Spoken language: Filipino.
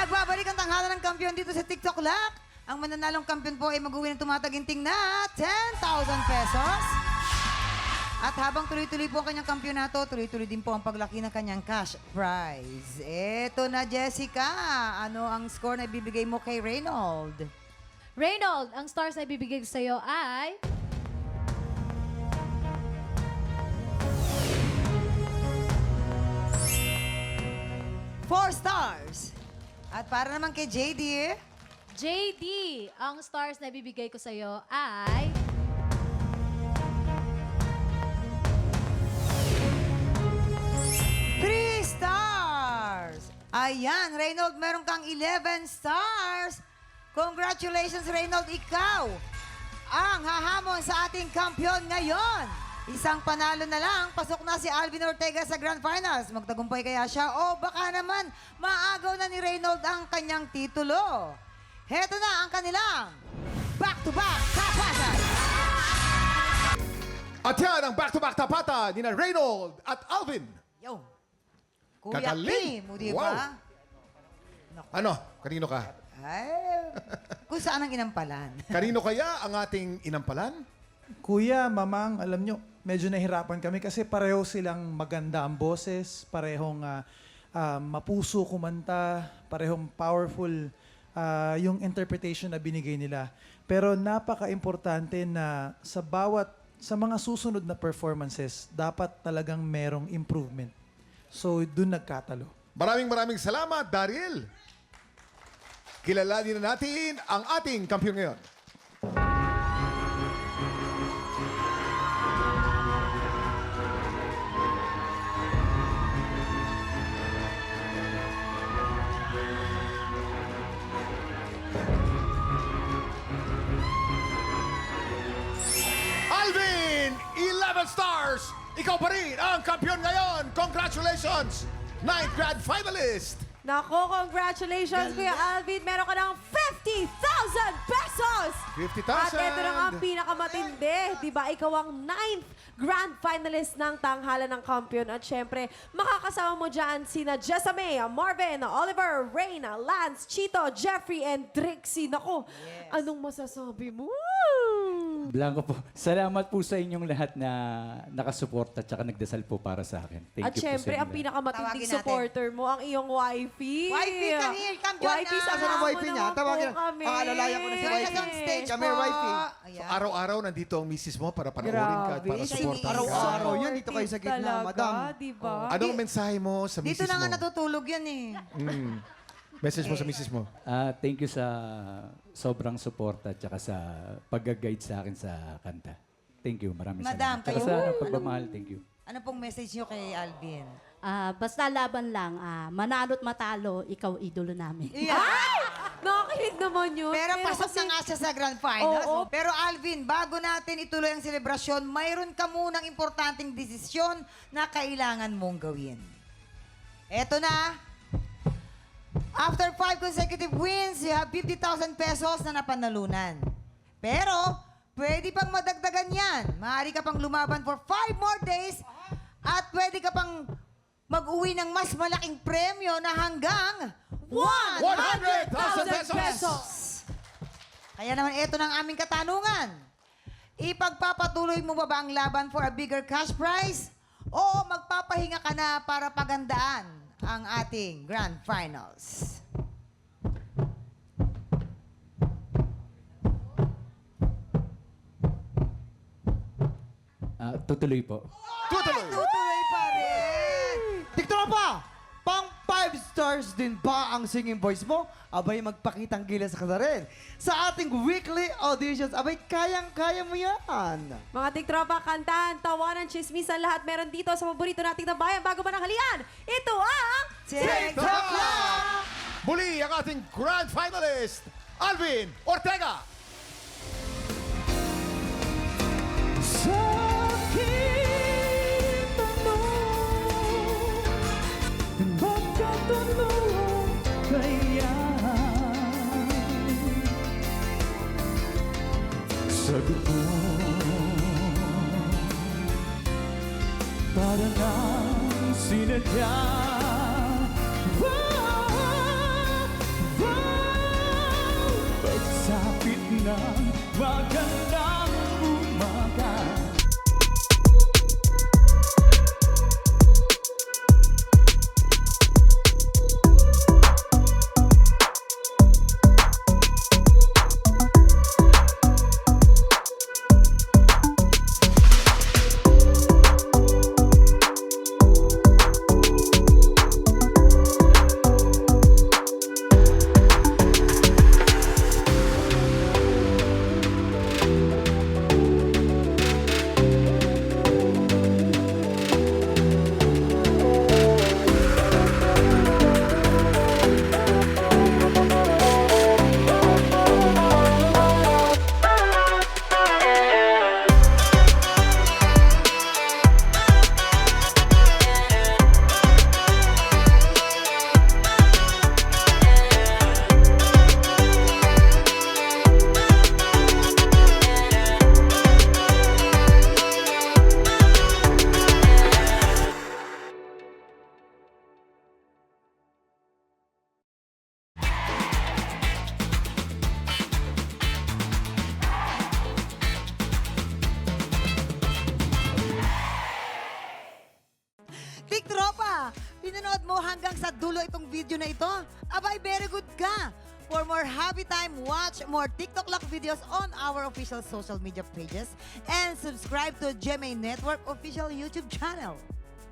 Nagbabalik ang tanghalan ng kampiyon dito sa TikTok Lock. Ang mananalong kampiyon po ay mag-uwi ng tumataginting na 10,000 pesos. At habang tuloy-tuloy po ang kanyang kampyonato, tuloy-tuloy din po ang paglaki ng kanyang cash prize. Eto na, Jessica. Ano ang score na ibibigay mo kay Reynold? Reynold, ang stars na ibibigay ko sa'yo ay... Four stars. At para naman kay JD, JD, ang stars na ibibigay ko sa'yo ay... three stars. Ayan, Reynold, meron kang 11 stars. Congratulations, Reynold. Ikaw ang hahamon sa ating kampiyon ngayon. Isang panalo na lang, pasok na si Alvin Ortega sa Grand Finals. Magtagumpay kaya siya o baka naman maagaw na ni Reynold ang kanyang titulo. Heto na ang kanilang back-to-back tapatan. At yan ang back-to-back tapatan ni na Reynold at Alvin. Yo, Kuya Kagaling. Kim, di ba? Ano? Kanino ka? Ay, kung saan ang inampalan. Kanino kaya ang ating inampalan? Kuya, mamang, alam nyo, medyo nahirapan kami kasi pareho silang maganda ang boses, parehong mapuso kumanta, parehong powerful yung interpretation na binigay nila. Pero napaka-importante na sa mga susunod na performances, dapat talagang merong improvement. So, dun nagkatalo. Maraming salamat, Daryl. Kilalanin na natin ang ating kampiyon ngayon. Alvin, 11 stars! Ikaw pa rin ang kampiyon ngayon! Congratulations! 9th grand finalist! Nako, congratulations, Kuya Alvin. Meron ka ng 50,000 pesos! 50,000! At ito na nga ang pinakamatindi. Di ba? Ikaw ang 9th grand finalist ng tanghalan ng kampiyon. At syempre, makakasama mo dyan sina Jessamay, Marvin, Oliver, Reyna, Lance, Chito, Jeffrey, and Trixie. Nako, anong masasabi mo? Blanco po. Salamat po sa inyong lahat na nakasuporta at saka nagdasal po para sa akin. Thank At you syempre, po sa ang inyo. pinakamatinding Tawagin natin. supporter mo, ang iyong wifey. Wifey, kanil, kampiyon Wifey, na. sama Asan ang mo wifey niya? naman Tawagin. po kami. Alalayan ko na si Join wifey. us on stage Kami, po. wifey. Ayan. Araw-araw nandito ang misis mo para panoorin ka at para Grabe. supportan ka. Araw-araw yan, dito kayo sa gitna, Talaga, madam. diba? Anong mensahe mo sa misis Dito na mo? nga natutulog yan eh. Message mo sa misis mo. Thank you sa sobrang suporta at saka sa pag-guide sa akin sa kanta. Thank you. Maraming Madam, salamat. At kayo- sa pagmamahal, thank you. Ano pong message nyo kay Alvin? Basta laban lang, manalo't matalo, ikaw idolo namin. Ay! Nakakilig naman yun. Pero pasok kasi- na nga siya sa Grand Finals. Oo. Pero Alvin, bago natin ituloy ang selebrasyon, mayroon ka munang importanteng desisyon na kailangan mong gawin. Eto na. After 5 consecutive wins, you have 50,000 pesos na napanalunan. Pero, pwede pang madagdagan yan. Maaari ka pang lumaban for 5 more days at pwede ka pang mag-uwi ng mas malaking premyo na hanggang 100,000 pesos! Kaya naman, ito ng aming katanungan. Ipagpapatuloy mo ba ang laban for a bigger cash prize? O magpapahinga ka na para pagandaan ang ating Grand Finals? Tutuloy po. Tutuloy! Tutuloy pa rin! TikTok pa! Pang 5 stars din ba ang singing voice mo? Abay, magpakitang gilas ka na rin. Sa ating weekly auditions, abay, kayang-kaya mo yan. Mga tiktropa, kantahan, tawanan, chismisan, lahat meron dito sa paborito nating tambayan. Bago mananghalian, ito ang... TikTok lang! Muli ang ating grand finalist, Alvin Ortega! Sagot mo para nang sinadya. Pinanood mo hanggang sa dulo itong video na ito? Abay, very good ka! For more happy time, watch more TikTok Lock videos on our official social media pages and subscribe to GMA Network official YouTube channel.